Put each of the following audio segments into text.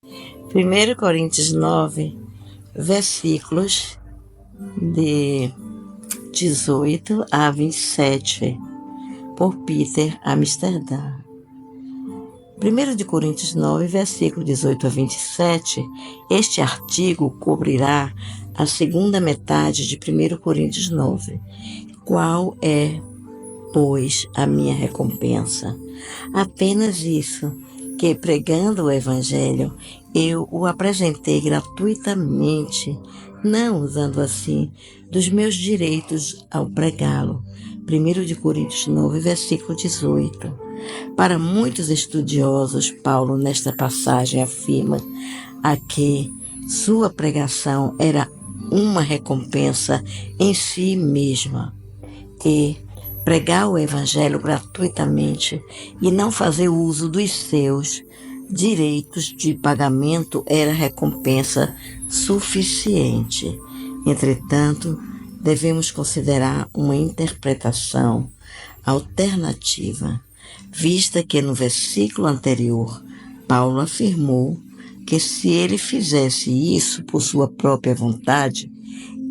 1 Coríntios 9, versículos de 18 a 27, por Peter Amsterdã. 1 Coríntios 9, versículo 18 a 27, este artigo cobrirá a segunda metade de 1 Coríntios 9. Qual é, pois, a minha recompensa? Apenas isso, que pregando o Evangelho, eu o apresentei gratuitamente, não usando assim dos meus direitos ao pregá-lo. 1 Coríntios 9, versículo 18. Para muitos estudiosos, Paulo, nesta passagem, afirma a que sua pregação era uma recompensa em si mesma. E pregar o Evangelho gratuitamente e não fazer uso dos seus direitos de pagamento era recompensa suficiente. Entretanto, devemos considerar uma interpretação alternativa, vista que no versículo anterior, Paulo afirmou que se ele fizesse isso por sua própria vontade,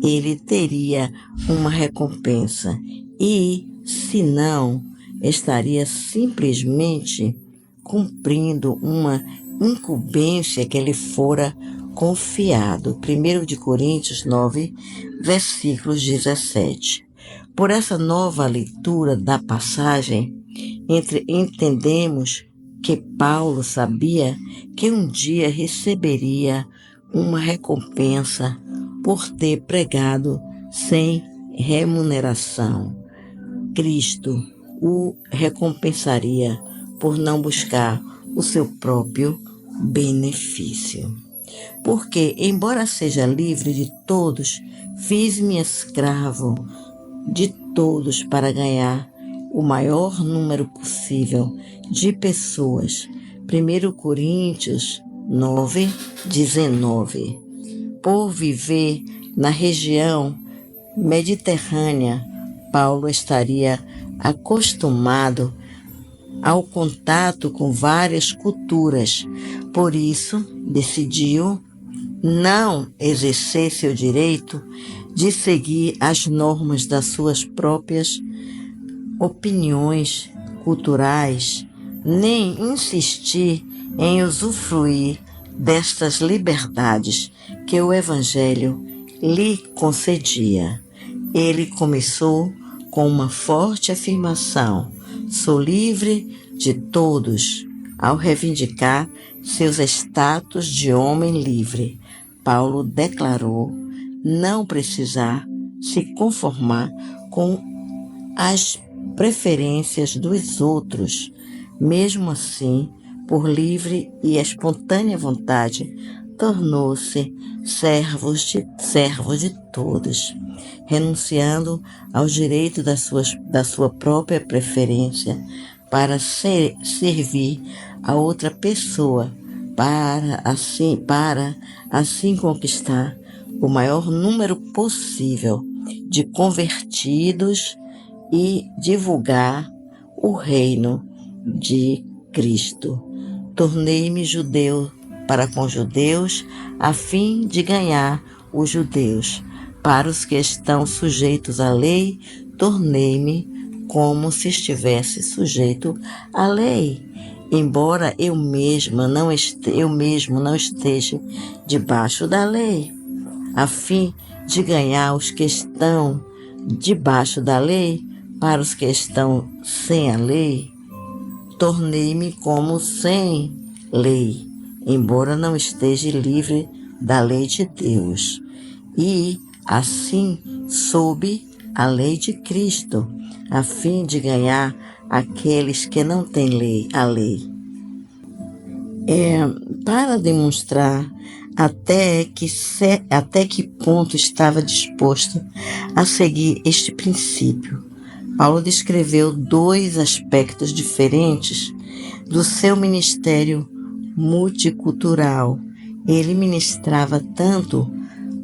ele teria uma recompensa e, se não, estaria simplesmente cumprindo uma incumbência que lhe fora confiado. 1 Coríntios 9, versículos 17. Por essa nova leitura da passagem, entendemos que Paulo sabia que um dia receberia uma recompensa por ter pregado sem remuneração. Cristo o recompensaria por não buscar o seu próprio benefício. Porque, embora seja livre de todos, fiz-me escravo de todos para ganhar o maior número possível de pessoas. 1 Coríntios 9, 19. Por viver na região mediterrânea, Paulo estaria acostumado ao contato com várias culturas. Por isso, decidiu não exercer seu direito de seguir as normas das suas próprias opiniões culturais, nem insistir em usufruir destas liberdades que o Evangelho lhe concedia. Ele começou com uma forte afirmação: sou livre de todos, ao reivindicar seus status de homem livre. Paulo declarou não precisar se conformar com as preferências dos outros. Mesmo assim, por livre e espontânea vontade, tornou-se servo de todos, renunciando aos direitos da sua própria preferência para servir a outra pessoa, para assim conquistar o maior número possível de convertidos e divulgar o reino de Cristo. Tornei-me judeu para com judeus, a fim de ganhar os judeus. Para os que estão sujeitos à lei, tornei-me como se estivesse sujeito à lei, embora eu mesmo não esteja debaixo da lei, a fim de ganhar os que estão debaixo da lei. Para os que estão sem a lei, tornei-me como sem lei, embora não esteja livre da lei de Deus, e assim sob a lei de Cristo, a fim de ganhar aqueles que não têm a lei. Para demonstrar até que ponto estava disposto a seguir este princípio, Paulo descreveu dois aspectos diferentes do seu ministério multicultural. Ele ministrava tanto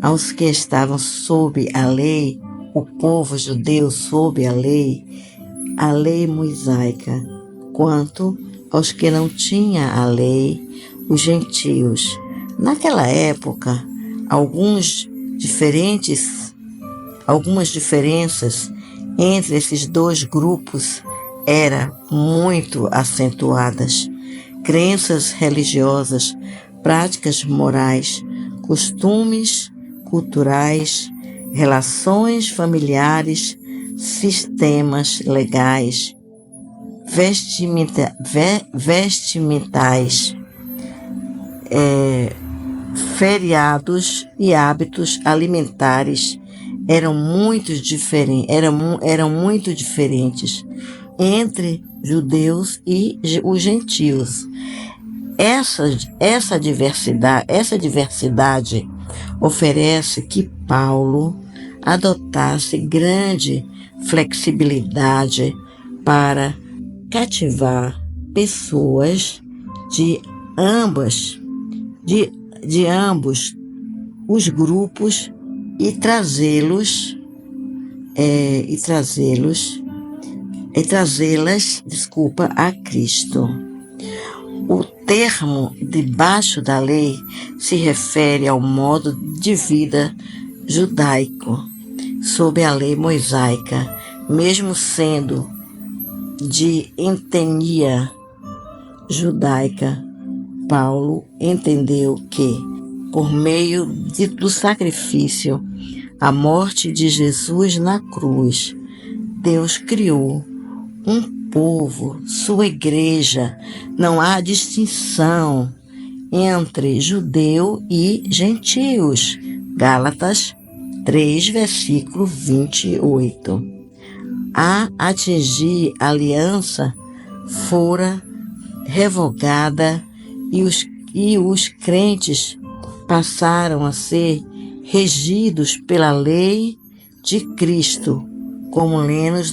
aos que estavam sob a lei, o povo judeu sob a lei mosaica, quanto aos que não tinham a lei, os gentios. Naquela época, algumas diferenças entre esses dois grupos eram muito acentuadas. Crenças religiosas, práticas morais, costumes culturais, relações familiares, sistemas legais, vestimentais, feriados e hábitos alimentares eram muito diferentes entre judeus e os gentios. Essa diversidade oferece que Paulo adotasse grande flexibilidade para cativar pessoas de ambos os grupos e trazê-las, a Cristo. O termo debaixo da lei se refere ao modo de vida judaico sob a lei mosaica, mesmo sendo de etnia judaica. Paulo entendeu que, por meio do sacrifício, a morte de Jesus na cruz, Deus criou um povo, sua igreja. Não há distinção entre judeu e gentios. Gálatas 3, versículo 28. A atingir a aliança fora revogada e os crentes passaram a ser regidos pela lei de Cristo, como lemos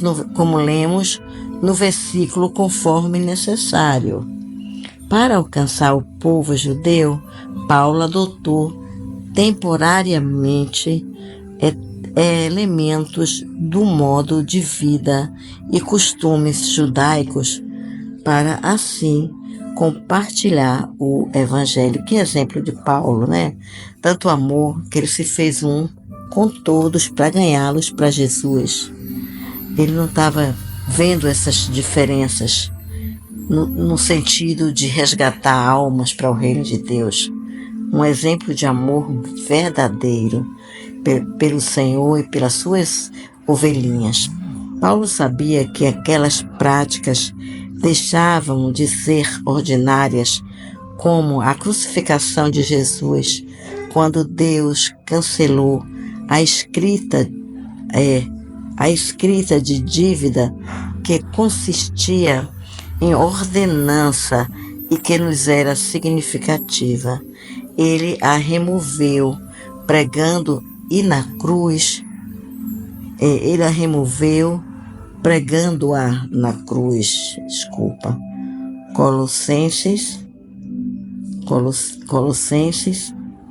no versículo conforme necessário. Para alcançar o povo judeu, Paulo adotou temporariamente elementos do modo de vida e costumes judaicos para assim compartilhar o evangelho. Que exemplo de Paulo, né? Tanto amor que ele se fez um com todos para ganhá-los para Jesus. Ele não estava vendo essas diferenças no sentido de resgatar almas para o reino de Deus. Um exemplo de amor verdadeiro pelo Senhor e pelas suas ovelhinhas. Paulo sabia que aquelas práticas deixavam de ser ordinárias, como a crucificação de Jesus, quando Deus cancelou a escrita de dívida que consistia em ordenança e que nos era significativa. Ele a removeu pregando pregando-a na cruz. Colossenses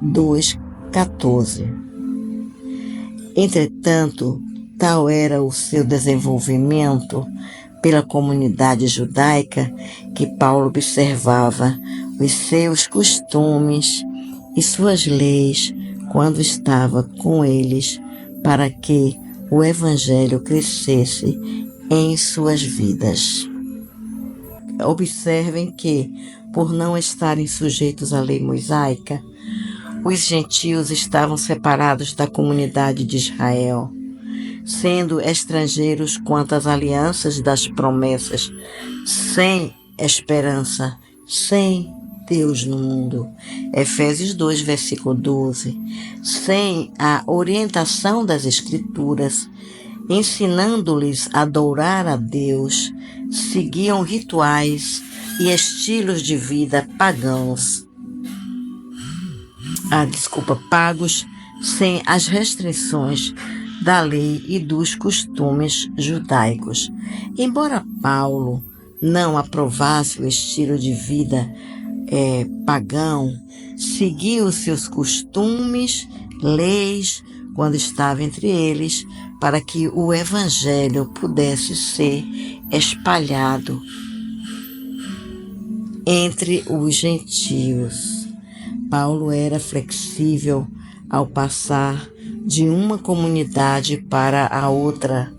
2:14. Entretanto, tal era o seu desenvolvimento pela comunidade judaica que Paulo observava os seus costumes e suas leis quando estava com eles, para que o evangelho crescesse em suas vidas. Observem que, por não estarem sujeitos à lei mosaica, os gentios estavam separados da comunidade de Israel, sendo estrangeiros quanto às alianças das promessas, sem esperança, sem Deus no mundo. Efésios 2, versículo 12. Sem a orientação das Escrituras, ensinando-lhes a adorar a Deus, seguiam rituais e estilos de vida pagos, sem as restrições da lei e dos costumes judaicos. Embora Paulo não aprovasse o estilo de vida pagão, seguia os seus costumes, leis, quando estava entre eles, para que o evangelho pudesse ser espalhado entre os gentios. Paulo era flexível ao passar de uma comunidade para a outra,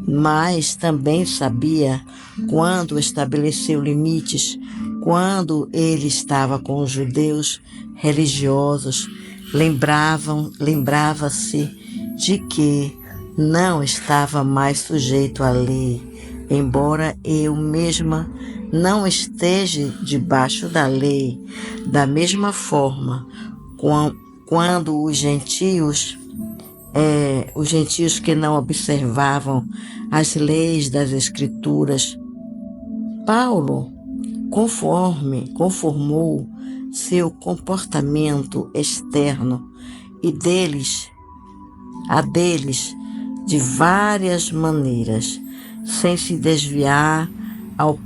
mas também sabia quando estabeleceu limites. Quando ele estava com os judeus religiosos, lembrava-se de que não estava mais sujeito à lei, embora eu mesma não esteja debaixo da lei. Da mesma forma, quando os gentios que não observavam as leis das Escrituras, Paulo conformou seu comportamento externo a deles de várias maneiras, sem se desviar ao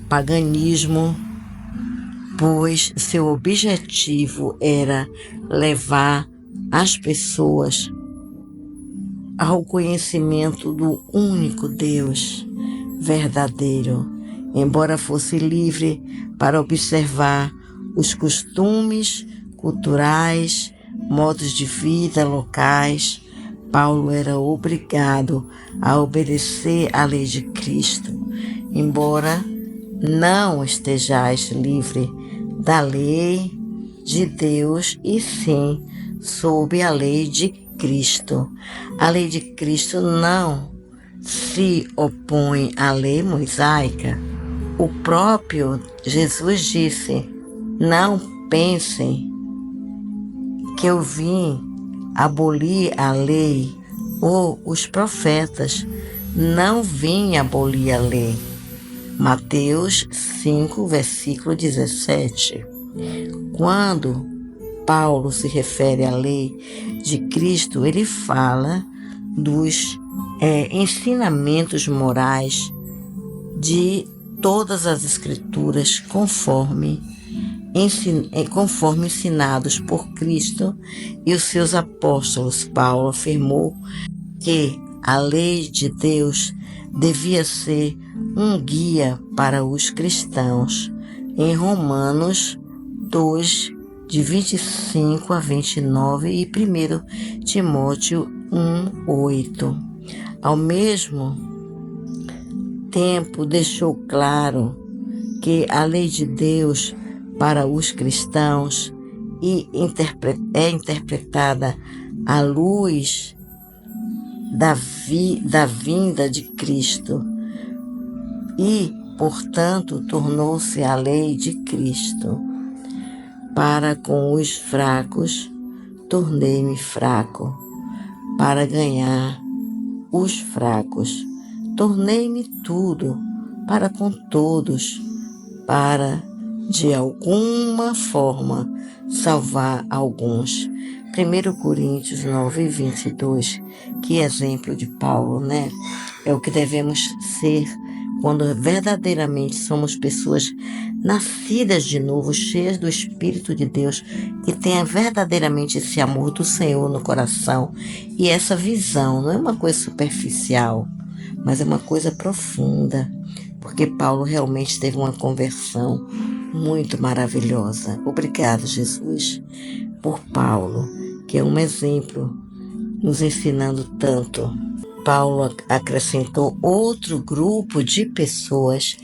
paganismo, pois seu objetivo era levar as pessoas ao conhecimento do único Deus verdadeiro. Embora fosse livre para observar os costumes culturais, modos de vida locais, Paulo era obrigado a obedecer à lei de Cristo. Embora não estejais livre da lei de Deus, e sim sob a lei de Cristo. A lei de Cristo não se opõe à lei mosaica. O próprio Jesus disse: não pensem que eu vim abolir a lei ou os profetas. Não vim abolir a lei. Mateus 5, versículo 17. Quando Paulo se refere à lei de Cristo, ele fala dos ensinamentos morais de todas as Escrituras conforme ensinados por Cristo e os seus apóstolos. Paulo afirmou que a lei de Deus devia ser um guia para os cristãos. Em Romanos 2, de 25 a 29 e 1 Timóteo 1, 8. Ao mesmo tempo, deixou claro que a lei de Deus para os cristãos é interpretada à luz da vinda de Cristo e, portanto, tornou-se a lei de Cristo. Para com os fracos, tornei-me fraco, para ganhar os fracos. Tornei-me tudo para com todos, para, de alguma forma, salvar alguns. 1 Coríntios 9, 22. Que exemplo de Paulo, né? É o que devemos ser quando verdadeiramente somos pessoas nascidas de novo, cheias do Espírito de Deus, que tenha verdadeiramente esse amor do Senhor no coração. E essa visão não é uma coisa superficial, mas é uma coisa profunda, porque Paulo realmente teve uma conversão muito maravilhosa. Obrigado, Jesus, por Paulo, que é um exemplo, nos ensinando tanto. Paulo acrescentou outro grupo de pessoas,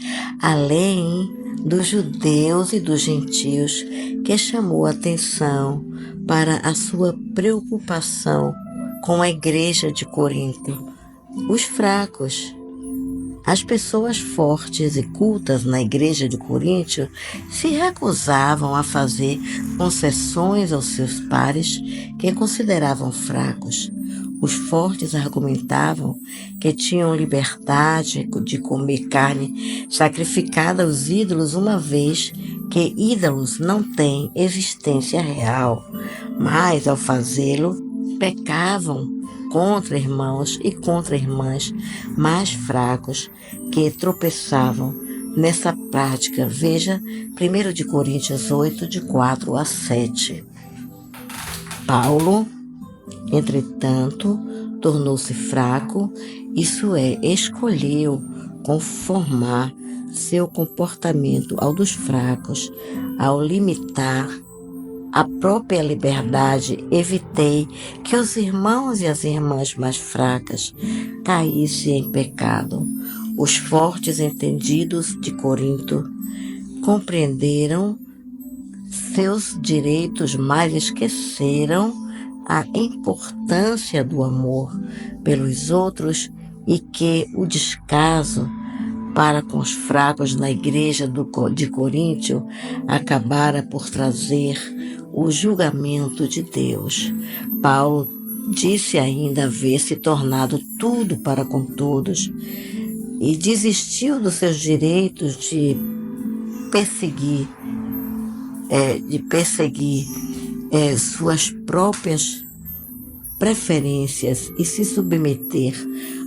além dos judeus e dos gentios, que chamou a atenção para a sua preocupação com a igreja de Corinto. Os fracos. As pessoas fortes e cultas na igreja de Corinto se recusavam a fazer concessões aos seus pares que consideravam fracos. Os fortes argumentavam que tinham liberdade de comer carne sacrificada aos ídolos, uma vez que ídolos não têm existência real, mas ao fazê-lo pecavam contra irmãos e contra irmãs mais fracos que tropeçavam nessa prática. Veja 1 Coríntios 8, de 4 a 7. Paulo, entretanto, tornou-se fraco, isso é, escolheu conformar seu comportamento ao dos fracos, ao limitar a própria liberdade, evitei que os irmãos e as irmãs mais fracas caíssem em pecado. Os fortes entendidos de Corinto compreenderam seus direitos, mas esqueceram a importância do amor pelos outros e que o descaso para com os fracos na igreja de Coríntio acabara por trazer o julgamento de Deus. Paulo disse ainda haver se tornado tudo para com todos e desistiu dos seus direitos de perseguir suas próprias preferências e se submeter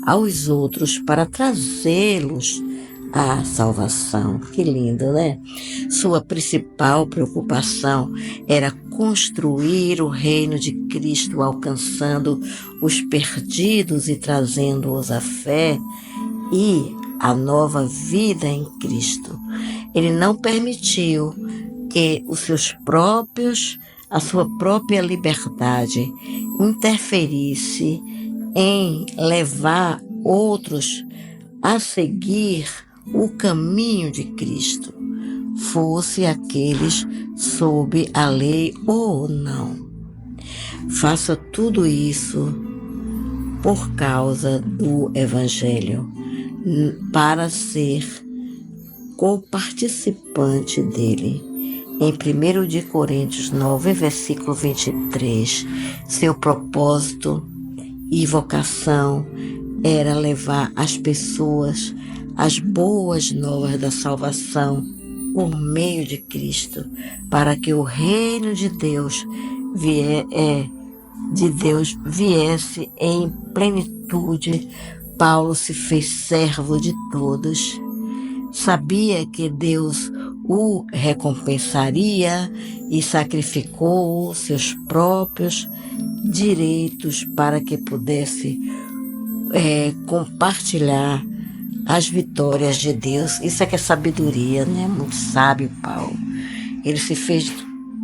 aos outros para trazê-los à salvação. Que lindo, né? Sua principal preocupação era construir o reino de Cristo, alcançando os perdidos e trazendo-os à fé e a nova vida em Cristo. Ele não permitiu que a sua própria liberdade interferisse em levar outros a seguir o caminho de Cristo, fosse aqueles sob a lei ou não. Faça tudo isso por causa do Evangelho, para ser coparticipante dele. Em 1 de Coríntios 9, versículo 23, seu propósito e vocação era levar as pessoas as boas novas da salvação por meio de Cristo, para que o reino de Deus viesse em plenitude. Paulo se fez servo de todos. Sabia que Deus o recompensaria e sacrificou seus próprios direitos para que pudesse compartilhar as vitórias de Deus. Isso é que é sabedoria, né? Muito sábio, Paulo. Ele se fez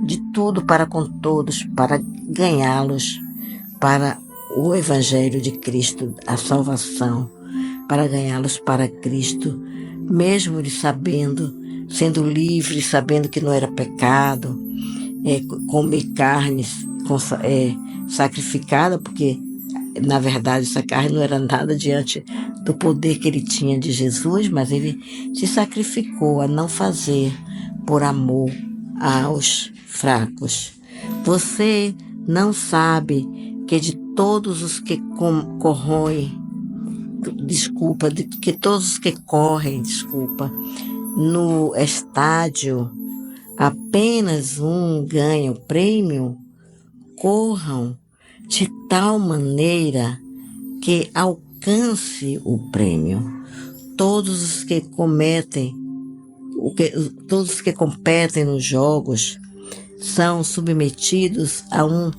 de tudo para com todos, para ganhá-los para o Evangelho de Cristo, a salvação, para ganhá-los para Cristo, mesmo ele sendo livre, sabendo que não era pecado, comer carne sacrificada, porque na verdade essa carne não era nada diante do poder que ele tinha de Jesus, mas ele se sacrificou a não fazer por amor aos fracos. Você não sabe que de todos os que correm no estádio, apenas um ganha o prêmio? Corram de tal maneira que alcance o prêmio. Todos os que competem nos jogos são submetidos a um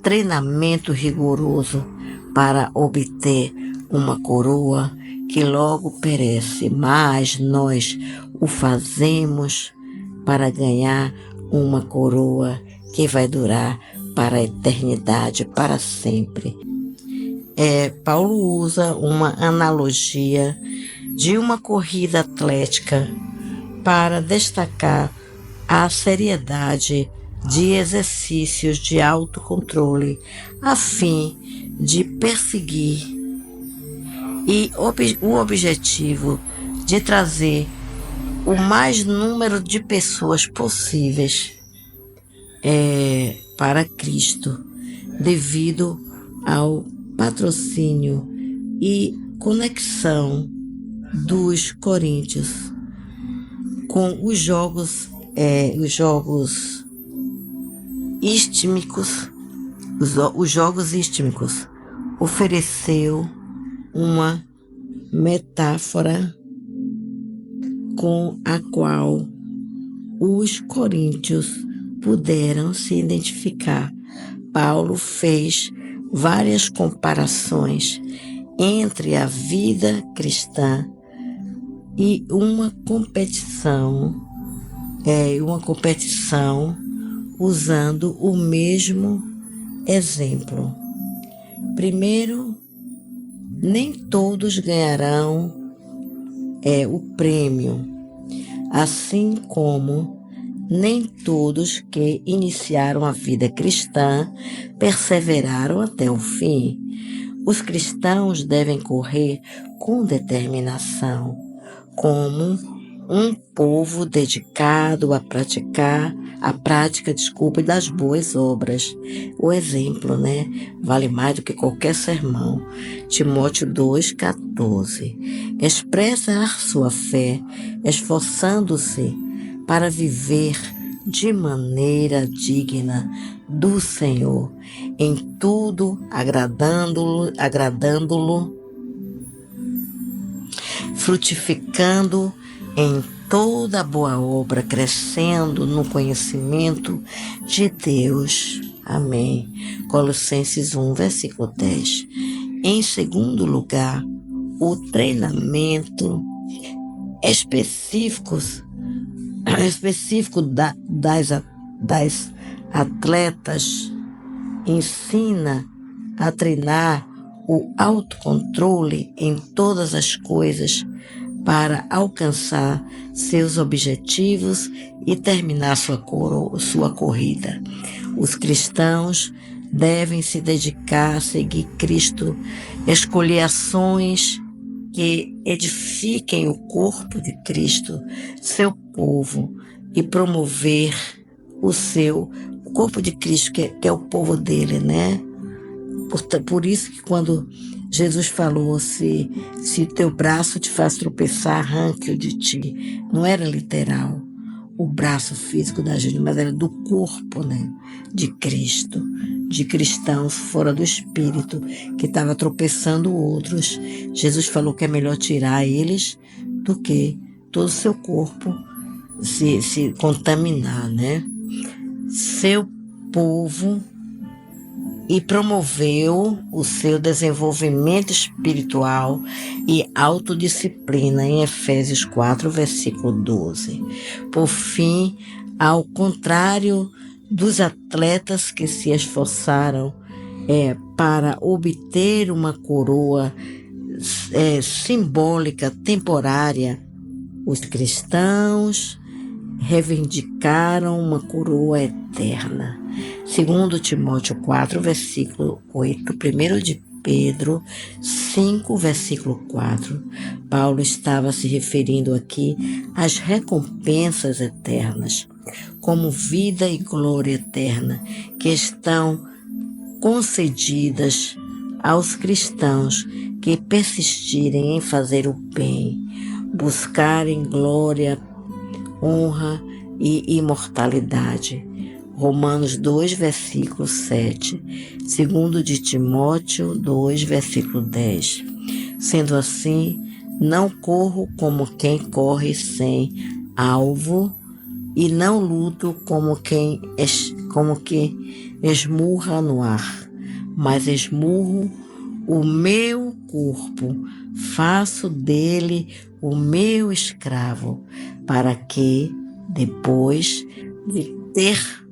treinamento rigoroso para obter uma coroa que logo perece, mas nós o fazemos para ganhar uma coroa que vai durar para a eternidade, para sempre. Paulo usa uma analogia de uma corrida atlética para destacar a seriedade de exercícios de autocontrole a fim de perseguir e o objetivo de trazer o mais número de pessoas possíveis para Cristo, devido ao patrocínio e conexão dos coríntios com os jogos istmicos. Os jogos istmicos ofereceu uma metáfora com a qual os coríntios puderam se identificar. Paulo fez várias comparações entre a vida cristã e uma competição usando o mesmo exemplo. Primeiro, nem todos ganharão o prêmio, assim como nem todos que iniciaram a vida cristã perseveraram até o fim. Os cristãos devem correr com determinação, como um povo dedicado a prática das boas obras. O exemplo, vale mais do que qualquer sermão. Timóteo 2,14. Expressa a sua fé, esforçando-se para viver de maneira digna do Senhor, em tudo agradando-lo, frutificando em toda boa obra, crescendo no conhecimento de Deus. Amém. Colossenses 1, versículo 10. Em segundo lugar, o treinamento específico das atletas ensina a treinar o autocontrole em todas as coisas para alcançar seus objetivos e terminar sua corrida. Os cristãos devem se dedicar a seguir Cristo, escolher ações que edifiquem o corpo de Cristo, seu povo, e promover o corpo de Cristo, que é o povo dele, Por isso que quando Jesus falou, se teu braço te faz tropeçar, arranque-o de ti. Não era literal o braço físico da gente, mas era do corpo, de Cristo, de cristãos fora do Espírito, que estava tropeçando outros. Jesus falou que é melhor tirar eles do que todo o seu corpo se contaminar, Seu povo, e promoveu o seu desenvolvimento espiritual e autodisciplina em Efésios 4, versículo 12. Por fim, ao contrário dos atletas que se esforçaram para obter uma coroa simbólica temporária, os cristãos reivindicaram uma coroa eterna. Segundo Timóteo 4, versículo 8, 1 de Pedro 5, versículo 4, Paulo estava se referindo aqui às recompensas eternas, como vida e glória eterna, que estão concedidas aos cristãos que persistirem em fazer o bem, buscarem glória, honra e imortalidade. Romanos 2, versículo 7. Segundo de Timóteo 2, versículo 10. Sendo assim, não corro como quem corre sem alvo e não luto como quem esmurra no ar, mas esmurro o meu corpo, faço dele o meu escravo, para que, depois de ter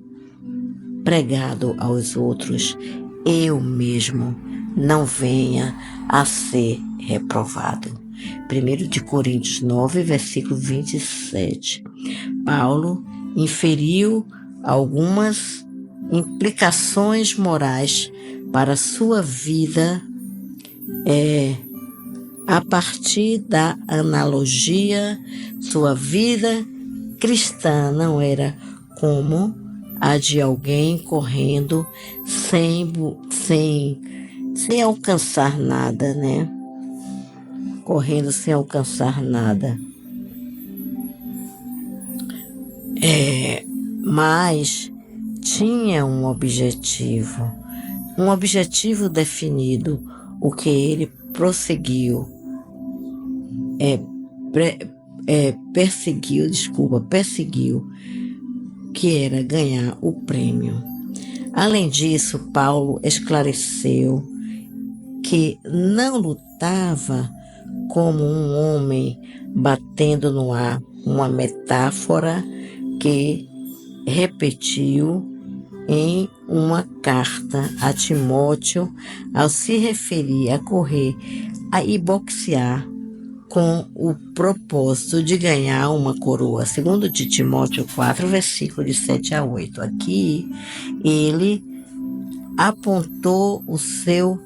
pregado aos outros, eu mesmo não venha a ser reprovado. 1 de Coríntios 9, versículo 27. Paulo inferiu algumas implicações morais para sua vida a partir da analogia. Sua vida cristã não era como a de alguém correndo sem alcançar nada, Correndo sem alcançar nada. Mas tinha um objetivo definido, o que ele perseguiu, que era ganhar o prêmio. Além disso, Paulo esclareceu que não lutava como um homem batendo no ar uma metáfora que repetiu em uma carta a Timóteo ao se referir a correr e boxear com o propósito de ganhar uma coroa. Segundo de Timóteo 4, versículo de 7 a 8. Aqui ele apontou o seu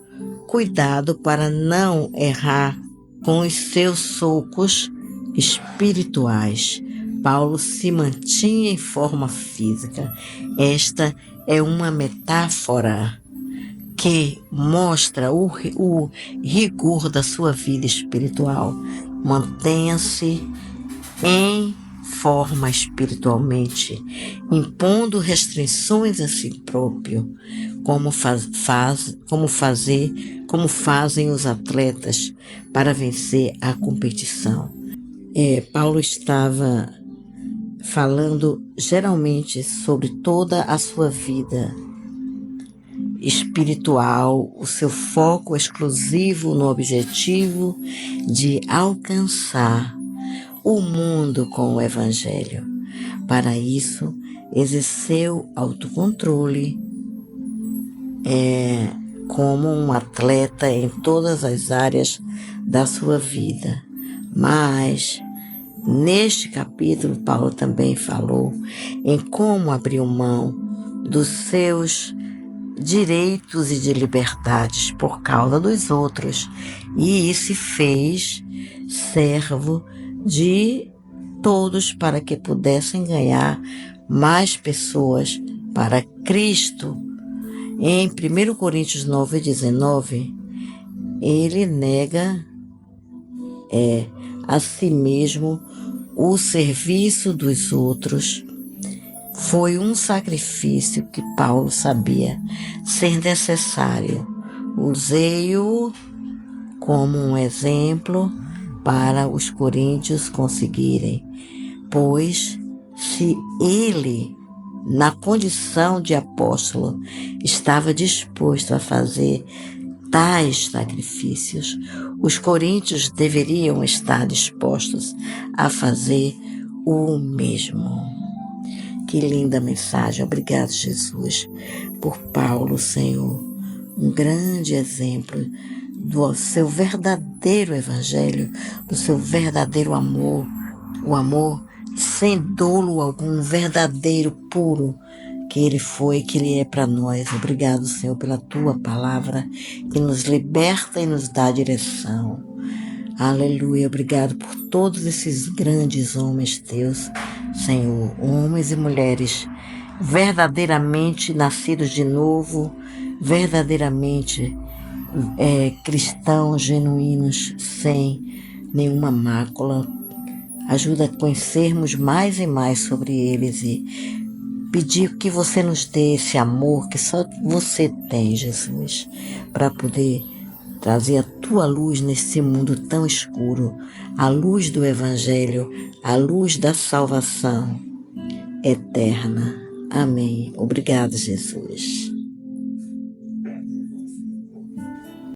cuidado para não errar com os seus socos espirituais. Paulo se mantinha em forma física. Esta é uma metáfora que mostra o rigor da sua vida espiritual. Mantenha-se em forma espiritualmente, impondo restrições a si próprio, como fazem os atletas para vencer a competição. Paulo estava falando geralmente sobre toda a sua vida espiritual, o seu foco exclusivo no objetivo de alcançar o mundo com o Evangelho. Para isso, exerceu autocontrole como um atleta em todas as áreas da sua vida. Mas, neste capítulo, Paulo também falou em como abriu mão dos seus direitos e de liberdades por causa dos outros e se fez servo de todos para que pudessem ganhar mais pessoas para Cristo. Em 1 Coríntios 9:19, ele nega a si mesmo o serviço dos outros. Foi um sacrifício que Paulo sabia ser necessário. Usei-o como um exemplo para os coríntios conseguirem, pois se ele, na condição de apóstolo, estava disposto a fazer tais sacrifícios, os coríntios deveriam estar dispostos a fazer o mesmo. Que linda mensagem. Obrigado, Jesus, por Paulo, Senhor. Um grande exemplo do seu verdadeiro evangelho, do seu verdadeiro amor, o amor sem dolo algum, verdadeiro, puro, que ele foi, que ele é para nós. Obrigado, Senhor, pela tua palavra, que nos liberta e nos dá direção. Aleluia, obrigado por todos esses grandes homens teus, Senhor, homens e mulheres verdadeiramente nascidos de novo, verdadeiramente cristãos genuínos, sem nenhuma mácula. Ajuda a conhecermos mais e mais sobre eles e pedir que você nos dê esse amor que só você tem, Jesus, para poder trazer a tua luz nesse mundo tão escuro, a luz do Evangelho, a luz da salvação eterna. Amém. Obrigado, Jesus.